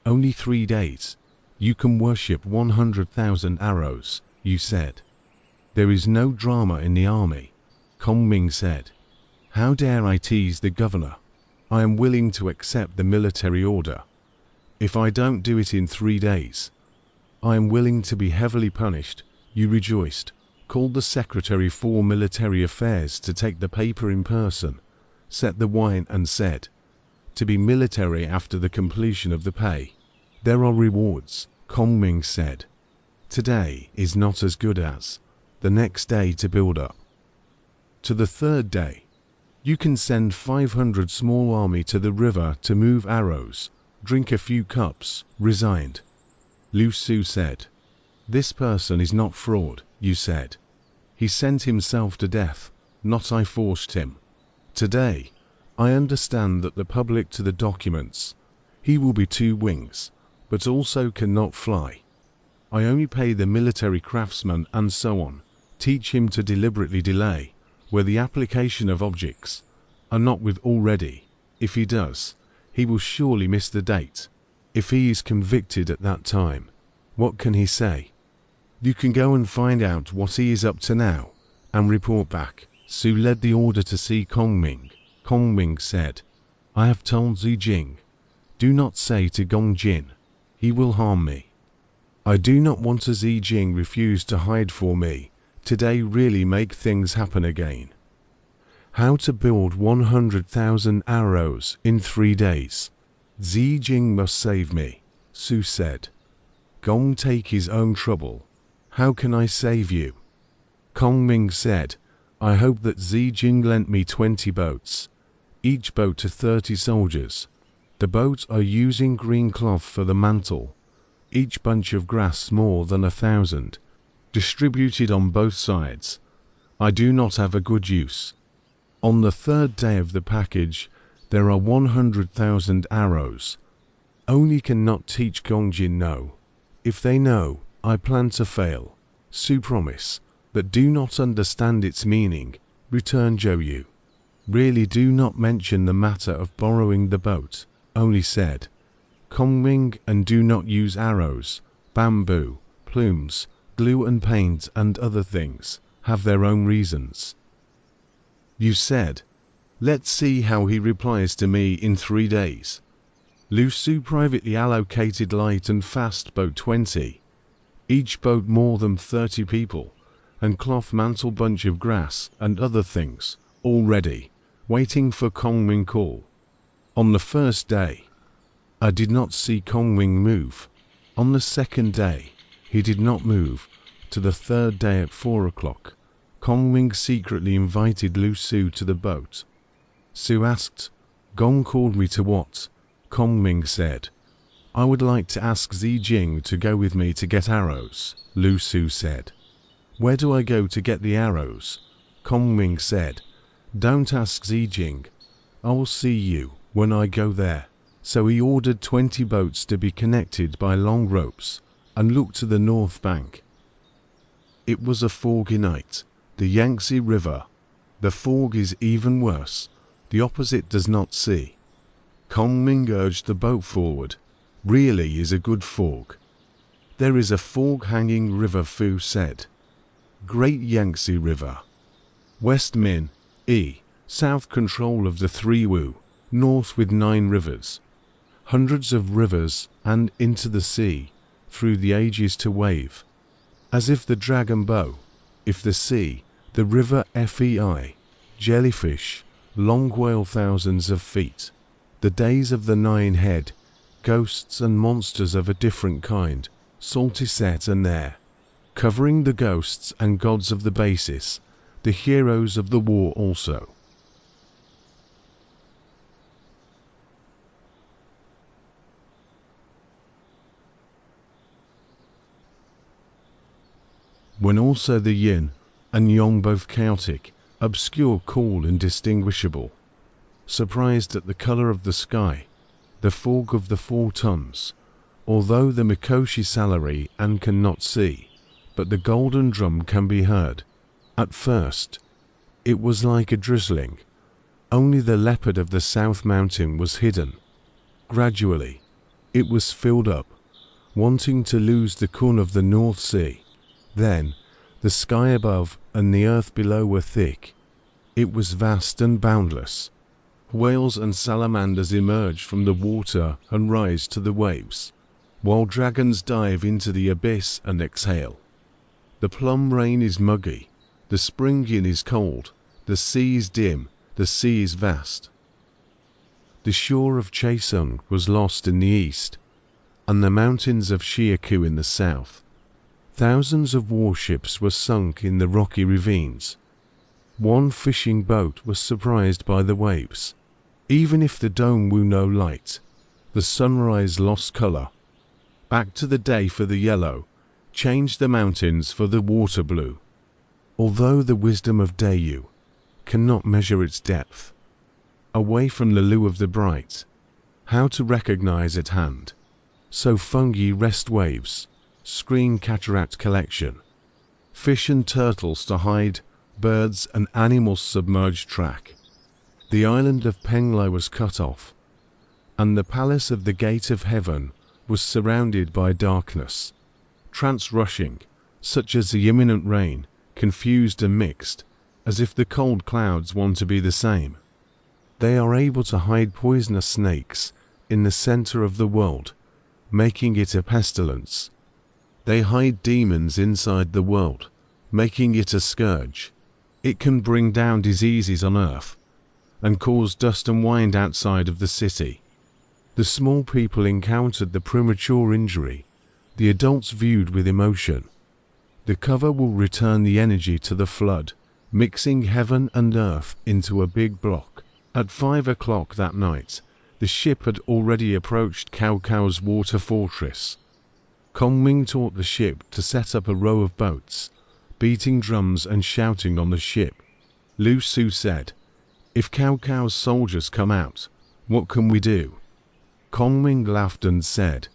only 3 days. You can worship 100,000 arrows, you said. There is no drama in the army, Kongming said. How dare I tease the governor? I am willing to accept the military order. If I don't do it in 3 days, I am willing to be heavily punished. Yu rejoiced, called the secretary for military affairs to take the paper in person, set the wine and said, to be military after the completion of the pay. There are rewards, Ming said. Today is not as good as the next day to build up. To the 3rd day, you can send 500 small army to the river to move arrows, drink a few cups, resigned. Lu Su said, this person is not fraud, you said. He sent himself to death, not I forced him. Today, I understand that the public to the documents, he will be 2 wings, but also cannot fly. I only pay the military craftsman and so on, teach him to deliberately delay, where the application of objects are not with already. If he does, he will surely miss the date. If he is convicted at that time, what can he say? You can go and find out what he is up to now, and report back. Su led the order to see Ming. Ming said, I have told Zijing, do not say to Gongjin, he will harm me. I do not want a Zijing refuse to hide for me. Today really make things happen again. How to build 100,000 arrows in 3 days. Zijing must save me, Su said. Gong take his own trouble. How can I save you? Ming said, I hope that Zijing lent me 20 boats, each boat to 30 soldiers. The boats are using green cloth for the mantle, each bunch of grass more than 1,000, distributed on both sides. I do not have a good use. On the 3rd day of the package, there are 100,000 arrows. Only cannot teach Gongjin no. If they know, I plan to fail. Su promise, but do not understand its meaning, returned Zhou. Really do not mention the matter of borrowing the boat, only said, Ming, and do not use arrows, bamboo, plumes, glue and paint and other things, have their own reasons. You said, let's see how he replies to me in 3 days. Lu Su privately allocated light and fast boat 20, each boat more than 30 people, and cloth mantle bunch of grass and other things, all ready, waiting for Ming call. On the 1st day, I did not see Ming move. On the 2nd day, he did not move. To the 3rd day at 4 o'clock, Ming secretly invited Lu Su to the boat. Su asked, Gong called me to what? Ming said, I would like to ask Zijing to go with me to get arrows. Lu Su said, where do I go to get the arrows? Ming said, don't ask Zijing. I will see you when I go there. So he ordered 20 boats to be connected by long ropes and looked to the north bank. It was a foggy night, the Yangtze River. The fog is even worse. The opposite does not see. Ming urged the boat forward. Really is a good fog. There is a fog-hanging river, Fu said. Great Yangtze River. West Min, south control of the 3 Wu, north with 9 rivers. Hundreds of rivers and into the sea, through the ages to wave. As if the dragon bow, if the sea, the river fei, jellyfish, long whale thousands of feet. The days of the 9 head, ghosts and monsters of a different kind, salty set and there, covering the ghosts and gods of the basis, the heroes of the war also. When also the yin and yang both chaotic, obscure, cool, indistinguishable. Surprised at the color of the sky, the fog of the 4 tons, although the Mikoshi salary and cannot see, but the golden drum can be heard. At first, it was like a drizzling. Only the leopard of the south mountain was hidden. Gradually, it was filled up, wanting to lose the kun of the North Sea. Then, the sky above and the earth below were thick. It was vast and boundless. Whales and salamanders emerge from the water and rise to the waves, while dragons dive into the abyss and exhale. The plum rain is muggy, the spring yin is cold, the sea is dim, the sea is vast. The shore of Chaesung was lost in the east, and the mountains of Shiaku in the south. Thousands of warships were sunk in the rocky ravines. One fishing boat was surprised by the waves. Even if the dome woo no light, the sunrise lost color. Back to the day for the yellow, changed the mountains for the water blue. Although the wisdom of Dayu cannot measure its depth, away from the Lu of the bright, how to recognize at hand. So fungi rest waves, screen cataract collection, fish and turtles to hide, birds and animals submerged track. The island of Penglai was cut off, and the palace of the gate of heaven was surrounded by darkness. Trance rushing, such as the imminent rain, confused and mixed, as if the cold clouds want to be the same. They are able to hide poisonous snakes in the center of the world, making it a pestilence. They hide demons inside the world, making it a scourge. It can bring down diseases on earth, and cause dust and wind outside of the city. The small people encountered the premature injury, the adults viewed with emotion. The cover will return the energy to the flood, mixing heaven and earth into a big block. At 5 o'clock that night, the ship had already approached Cao Cao's water fortress. Ming taught the ship to set up a row of boats, beating drums and shouting on the ship. Lu Su said, "If Cao Cao's soldiers come out, what can we do?" Ming laughed and said,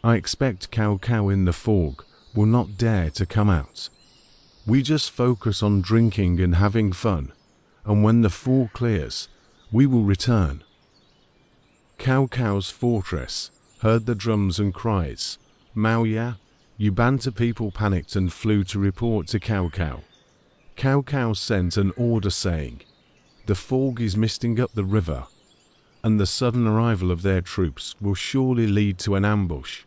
"I expect Cao Cao in the fog will not dare to come out. We just focus on drinking and having fun, and when the fog clears, we will return." Cao Cao's fortress heard the drums and cries. Mao Ya, Yuan people panicked and flew to report to Cao Cao. Cao Cao sent an order saying, "The fog is misting up the river, and the sudden arrival of their troops will surely lead to an ambush,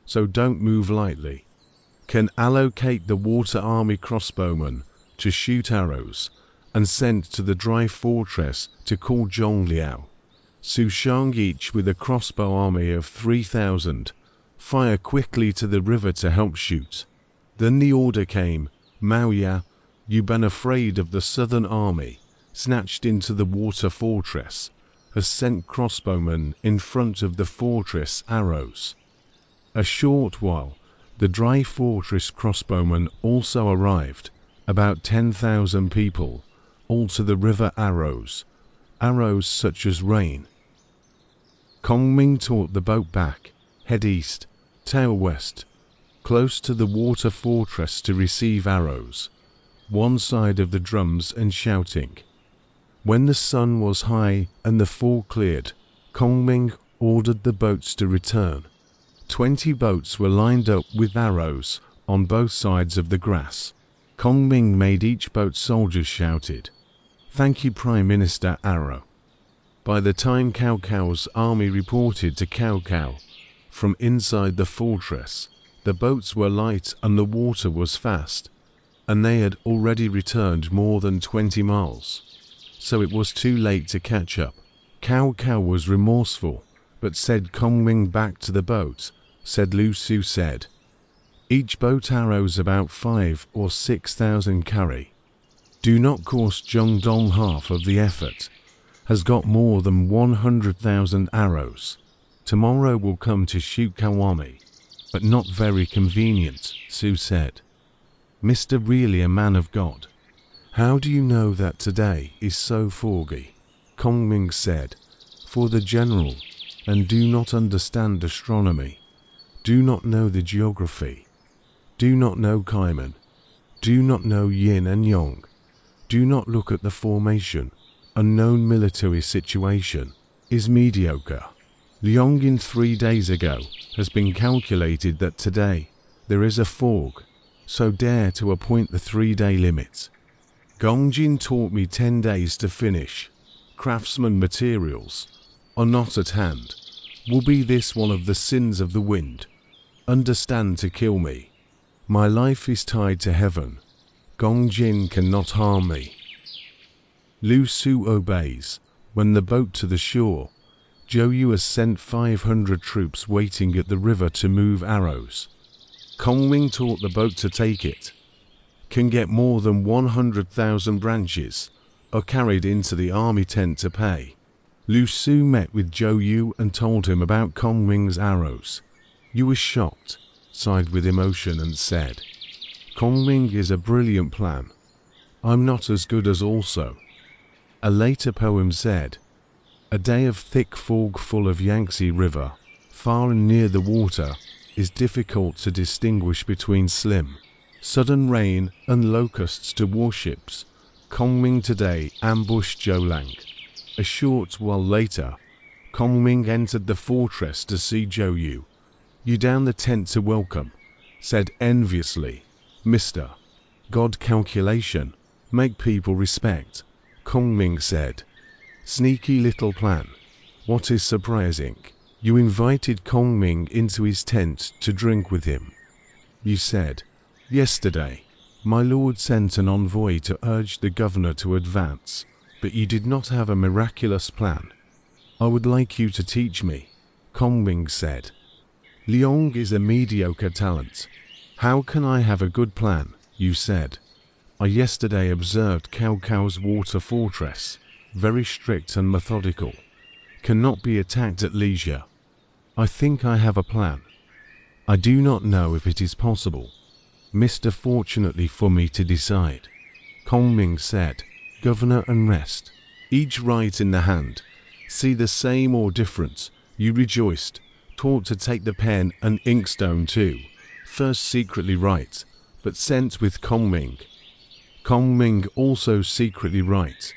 so don't move lightly. Can allocate the water army crossbowmen to shoot arrows, and send to the dry fortress to call Zhongliao. Su Shang each with a crossbow army of 3,000. Fire quickly to the river to help shoot." Then the order came, "Mao Ya, you been afraid of the southern army, snatched into the water fortress, has sent crossbowmen in front of the fortress arrows." A short while, the dry fortress crossbowmen also arrived, about 10,000 people, all to the river arrows such as rain. Ming taught the boat back, head east, tail west, close to the water fortress to receive arrows, one side of the drums and shouting. When the sun was high and the fog cleared, Ming ordered the boats to return. 20 boats were lined up with arrows on both sides of the grass. Ming made each boat soldiers shouted, "Thank you, Prime Minister Arrow." By the time Cao Cao's army reported to Cao Cao from inside the fortress, the boats were light and the water was fast, and they had already returned more than 20 miles, so it was too late to catch up. Cao Cao was remorseful, but said Ming back to the boat, said Lu Su said, "Each boat arrows about 5 or 6,000 carry. Do not cost Zhongdong half of the effort, has got more than 100,000 arrows. Tomorrow will come to shoot Kawami, but not very convenient," Su said. "Mr. Really a man of God. How do you know that today is so foggy?" Ming said, "For the general, and do not understand astronomy, do not know the geography, do not know Kaiman, do not know yin and yang, do not look at the formation, unknown military situation, is mediocre. Liongin 3 days ago has been calculated that today there is a fog, so dare to appoint the 3-day limit. Gongjin taught me 10 days to finish. craftsman materials, are not at hand. Will be this one of the sins of the wind? Understand to kill me. My life is tied to heaven. Gong Jin cannot harm me. Lu Su obeys. When the boat to the shore, Zhou Yu has sent 500 troops waiting at the river to move arrows. Kong Ming taught the boat to take it. Can get more than 100,000 branches, are carried into the army tent to pay. Lu Su met with Zhou Yu and told him about Kong Ming's arrows. Yu was shocked, sighed with emotion and said, Kong Ming is a brilliant plan. I'm not as good as also. A later poem said, a day of thick fog full of Yangtze River, far and near the water, is difficult to distinguish between slim, sudden rain and locusts to warships. Kong Ming today ambushed Zhou Lang. A short while later, Kong Ming entered the fortress to see Zhou Yu. You down the tent to welcome, said enviously, Mr. God calculation, make people respect. Kong Ming said, sneaky little plan. What is surprising? You invited Kong Ming into his tent to drink with him. You said, yesterday, my lord sent an envoy to urge the governor to advance, but you did not have a miraculous plan. I would like you to teach me, Kong Ming said. Liang is a mediocre talent. How can I have a good plan? You said. I yesterday observed Cao Cao's water fortress, very strict and methodical, cannot be attacked at leisure. I think I have a plan. I do not know if it is possible. Mr. Fortunately for me to decide. Kong Ming said, Governor and rest. Each right in the hand. See the same or different. You rejoiced, taught to take the pen and inkstone too. First secretly write, but sent with Kong Ming. Kong Ming also secretly write.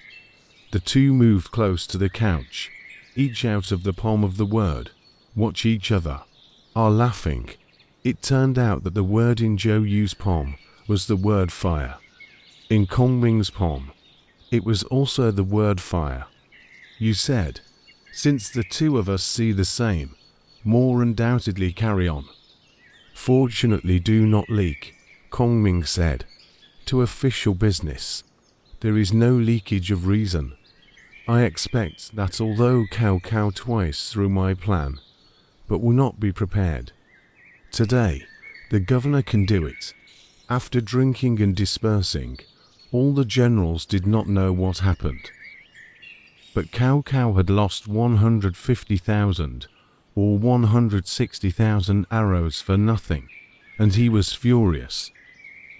The two moved close to the couch, each out of the palm of the word. Watch each other. Are laughing. It turned out that the word in Zhou Yu's palm was the word fire. In Kong Ming's palm, it was also the word fire. You said, since the two of us see the same, more undoubtedly carry on. Fortunately do not leak, Kong Ming said. To official business, there is no leakage of reason. I expect that although Cao Cao twice through my plan, but will not be prepared. Today, the governor can do it. After drinking and dispersing, all the generals did not know what happened. But Cao Cao had lost 150,000 or 160,000 arrows for nothing, and he was furious.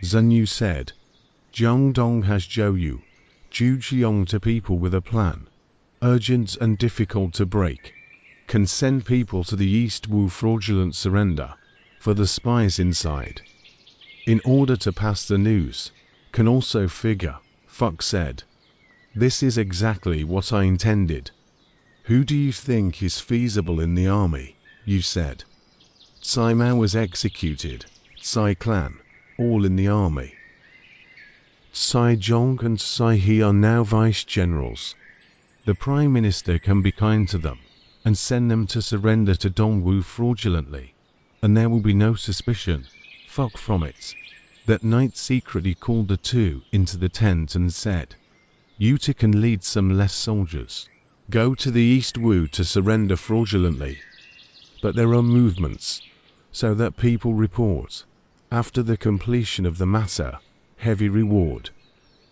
Zhen Yu said, Jiang Dong has Zhou Yu, Zhu Jiang to people with a plan, urgent and difficult to break, can send people to the East Wu fraudulent surrender, for the spies inside. In order to pass the news, can also figure, Fuck said. This is exactly what I intended. Who do you think is feasible in the army? You said. Tsai Mao was executed, Tsai clan, all in the army. Tsai Zhong and Tsai He are now vice generals. The Prime Minister can be kind to them and send them to surrender to Dongwu fraudulently, and there will be no suspicion, fuck from it. That night secretly called the two into the tent and said, you two can lead some less soldiers. Go to the East Wu to surrender fraudulently. But there are movements, so that people report. After the completion of the matter, heavy reward.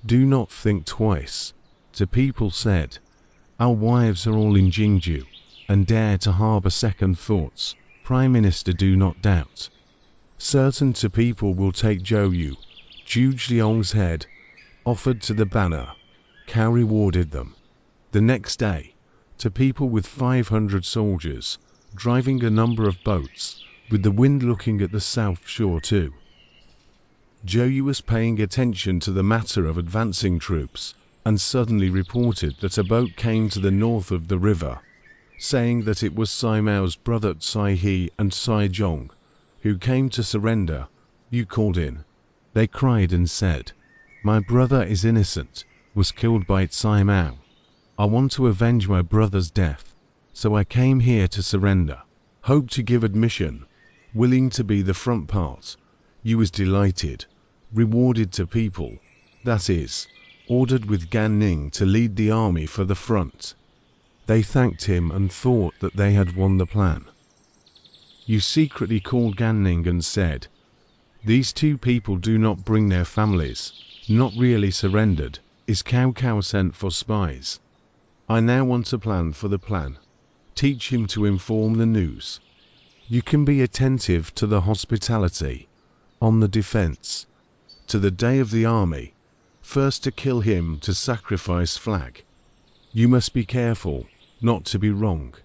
Do not think twice. To people said, our wives are all in Jingju, and dare to harbour second thoughts. Prime Minister do not doubt. Certain to people will take Zhou Yu, Zhu Jiang's head, offered to the banner. Cao rewarded them. The next day, to people with 500 soldiers, driving a number of boats, with the wind looking at the south shore too. Zhou Yu was paying attention to the matter of advancing troops, and suddenly reported that a boat came to the north of the river, saying that it was Tsai Mao's brother Tsai He and Tsai Zhong, who came to surrender. You called in. They cried and said, my brother is innocent, was killed by Tsai Mao. I want to avenge my brother's death, so I came here to surrender. Hope to give admission, willing to be the front part. You was delighted, rewarded to people, that is, ordered with Gan Ning to lead the army for the front. They thanked him and thought that they had won the plan. You secretly called Gan Ning and said, "These two people do not bring their families, not really surrendered, is Cao Cao sent for spies. I now want a plan for the plan. Teach him to inform the news. You can be attentive to the hospitality, on the defense, to the day of the army, first to kill him to sacrifice flag. You must be careful, not to be wrong."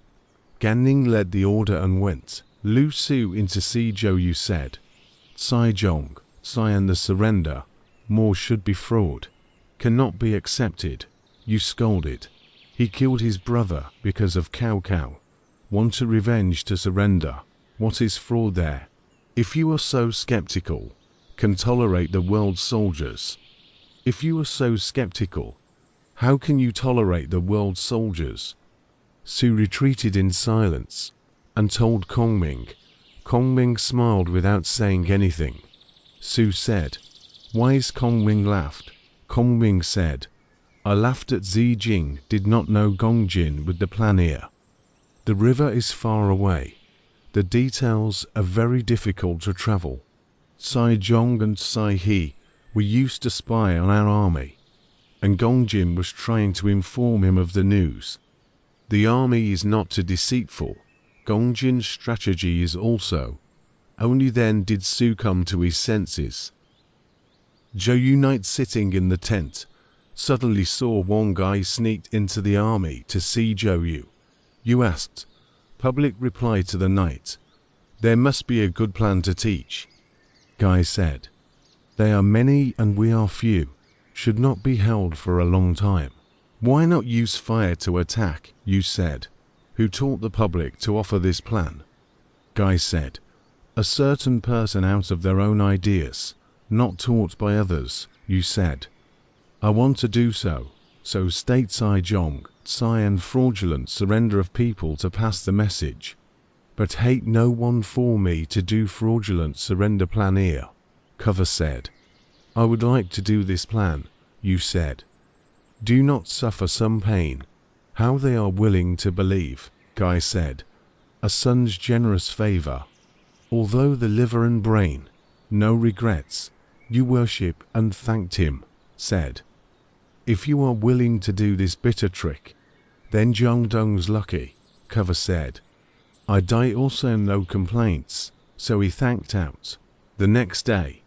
Gan Ning led the order and went. Lu Su into Si Zhou Yu said, "Sai Zhong, and the surrender, more should be fraud, cannot be accepted." You scolded. He killed his brother because of Cao Cao. Want to revenge to surrender. What is fraud there? If you are so skeptical, can tolerate the world's soldiers. If you are so skeptical, how can you tolerate the world's soldiers? Su retreated in silence and told Kongming. Kongming smiled without saying anything. Su said, "Wise Kongming laughed." Kongming said, "I laughed at Zijing did not know Gongjin with the plan here. The river is far away. The details are very difficult to travel. Sai Zhong and Sai He were used to spy on our army, and Gongjin was trying to inform him of the news. The army is not too deceitful. Gongjin's strategy is also." Only then did Su come to his senses. Zhou Yu Knight sitting in the tent suddenly saw Wang Gai sneaked into the army to see Zhou Yu. You asked. Public replied to the knight, "There must be a good plan to teach." Gai said, "They are many and we are few, should not be held for a long time. Why not use fire to attack?" You said. Who taught the public to offer this plan? Gai said, "A certain person out of their own ideas, not taught by others." You said, "I want to do so state Sai Zhong, and fraudulent surrender of people to pass the message. But hate no one for me to do fraudulent surrender plan here." Cover said, "I would like to do this plan." You said, "Do not suffer some pain. How they are willing to believe." Guy said, "A son's generous favor. Although the liver and brain, no regrets, you worship and thanked him." Said, "If you are willing to do this bitter trick, then Zhongdong's lucky." Cover said, "I die also no complaints." So he thanked out. The next day,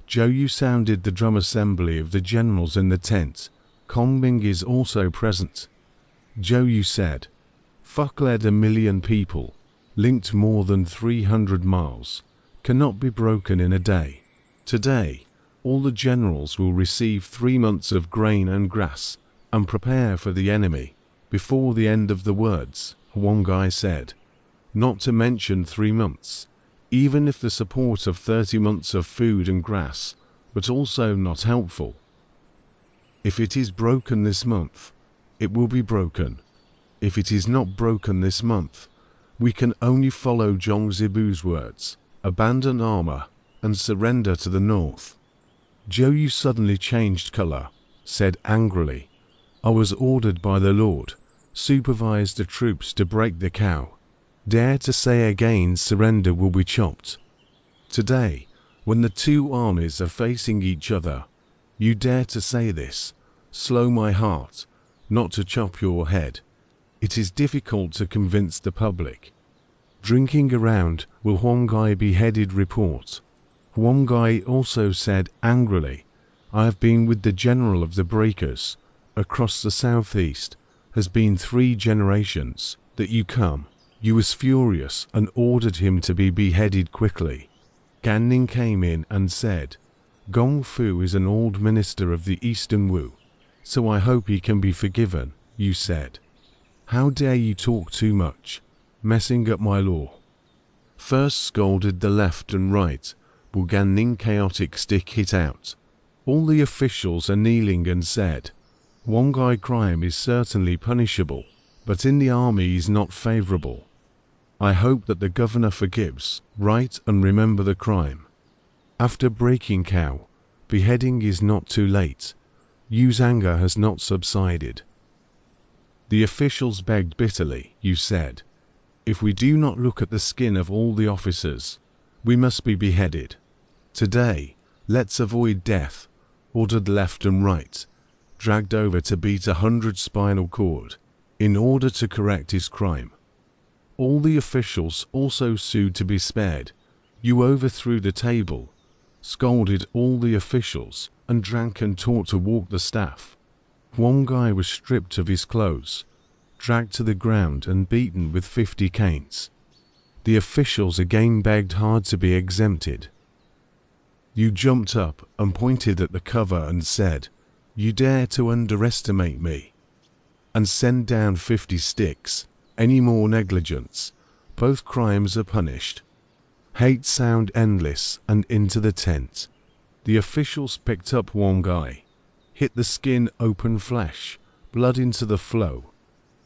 Zhou Yu sounded the drum assembly of the generals in the tent. Kongming is also present. Zhou Yu said, "Fuck led 1,000,000 people, linked more than 300 miles, cannot be broken in a day. Today, all the generals will receive 3 months of grain and grass, and prepare for the enemy, before the end of the words." Wang Gai said, "Not to mention 3 months, even if the support of 30 months of food and grass, but also not helpful. If it is broken this month, it will be broken. If it is not broken this month, we can only follow Zhong Zibu's words, abandon armor, and surrender to the north." Zhou Yu suddenly changed color, said angrily, "I was ordered by the Lord, supervised the troops to break the cow. Dare to say again surrender will be chopped. Today, when the two armies are facing each other, you dare to say this, slow my heart, not to chop your head. It is difficult to convince the public. Drinking around, will Huanggai be headed report?" Huanggai also said angrily, "I have been with the general of the breakers, across the southeast, has been 3 generations, that you come." You was furious and ordered him to be beheaded quickly. Gan Ning came in and said, "Gong Fu is an old minister of the Eastern Wu, so I hope he can be forgiven." You said, "How dare you talk too much, messing up my law." First scolded the left and right, will Gan Ning chaotic stick hit out. All the officials are kneeling and said, One guy crime is certainly punishable, but in the army is not favorable. I hope that the governor forgives, right, and remember the crime. After breaking cow, beheading is not too late. Yu's anger has not subsided. The officials begged bitterly, Yu said. If we do not look at the skin of all the officers, we must be beheaded. Today, let's avoid death, ordered left and right, dragged over to beat 100 spinal cord, in order to correct his crime. All the officials also sued to be spared. Yu overthrew the table, scolded all the officials, and drank and taught to walk the staff. One guy was stripped of his clothes, dragged to the ground and beaten with 50 canes. The officials again begged hard to be exempted. Yu jumped up and pointed at the cover and said, "You dare to underestimate me? And send down 50 sticks. Any more negligence, both crimes are punished." Hate sound endless and into the tent. The officials picked up one guy, hit the skin open flesh, blood into the flow,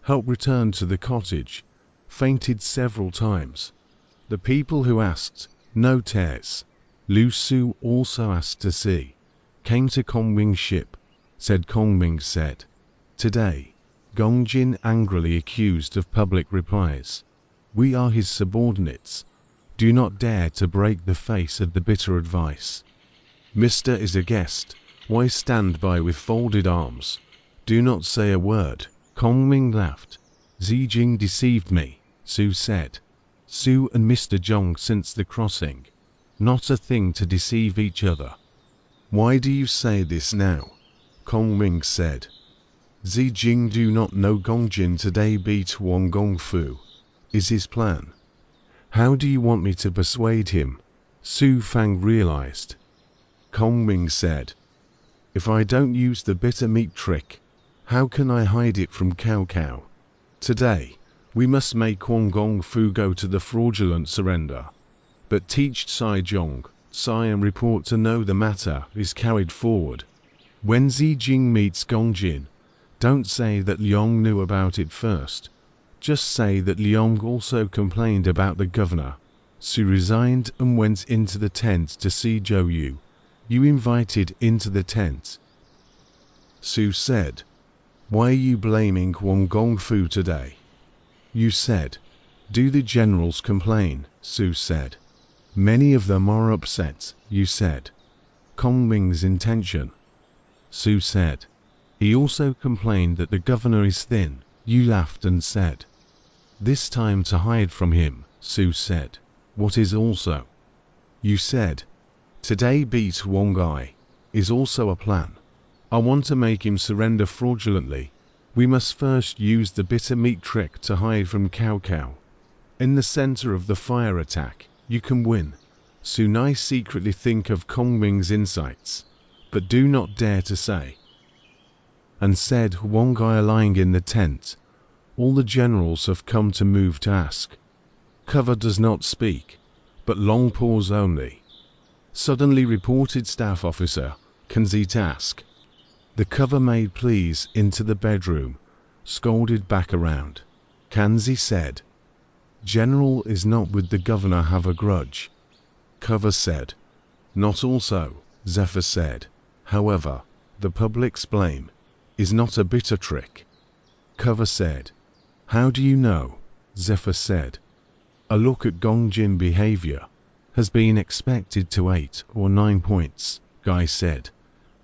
helped return to the cottage, fainted several times. The people who asked, no tears. Lu Su also asked to see, came to Kongming's ship, said Kongming said. Today, Gongjin angrily accused of public replies. We are his subordinates. Do not dare to break the face of the bitter advice. Mr. is a guest. Why stand by with folded arms? Do not say a word. Kongming laughed. Zijing deceived me, Su said. Su and Mr. Zhong since the crossing. Not a thing to deceive each other. Why do you say this now? Kongming said. Zijing do not know Gongjin today beat Wang Gongfu. Is his plan. How do you want me to persuade him? Su Fang realized. Kongming said. If I don't use the bitter meat trick, how can I hide it from Cao Cao? Today, we must make Wang Gongfu go to the fraudulent surrender. But teach Cai Zhong, and report to know the matter is carried forward. When Zijing meets Gongjin, don't say that Liang knew about it first. Just say that Liang also complained about the governor. Su resigned and went into the tent to see Zhou Yu. You invited into the tent. Su said, why are you blaming Wang Gongfu today? You said, do the generals complain? Su said. Many of them are upset, you said. Kongming's intention. Su said. He also complained that the governor is thin. You laughed and said. This time to hide from him, Su said. What is also? You said. Today beat Wang Gai is also a plan. I want to make him surrender fraudulently. We must first use the bitter meat trick to hide from Cao Cao. In the center of the fire attack, you can win. Sunai secretly think of Kongming's insights, but do not dare to say. And said Wang Gai lying in the tent. All the generals have come to move to ask. Cover does not speak, but long pause only. Suddenly reported staff officer, Kanzi task. The cover maid please into the bedroom, scolded back around. Kanzi said. General is not with the governor have a grudge. Cover said. Not also, Zephyr said. However, the public's blame is not a bitter trick. Cover said. How do you know? Zephyr said. A look at Gongjin behavior has been expected to 8 or 9 points, Guy said.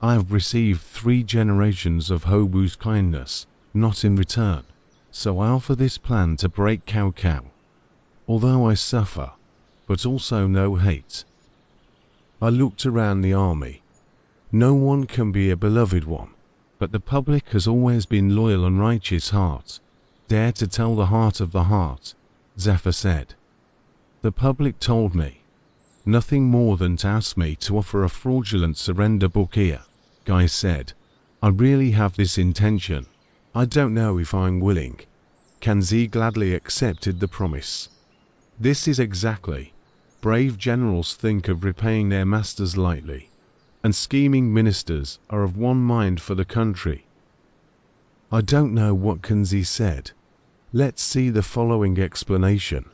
I have received 3 generations of Howu's kindness, not in return, so I offer this plan to break Cao Cao. Although I suffer, but also no hate. I looked around the army. No one can be a beloved one, but the public has always been loyal and righteous heart. Dare to tell the heart of the heart, Zephyr said. The public told me. Nothing more than to ask me to offer a fraudulent surrender book here, Guy said. I really have this intention. I don't know if I'm willing. Kanzi gladly accepted the promise. This is exactly. Brave generals think of repaying their masters lightly, and scheming ministers are of one mind for the country. I don't know what Kenzie said. Let's see the following explanation.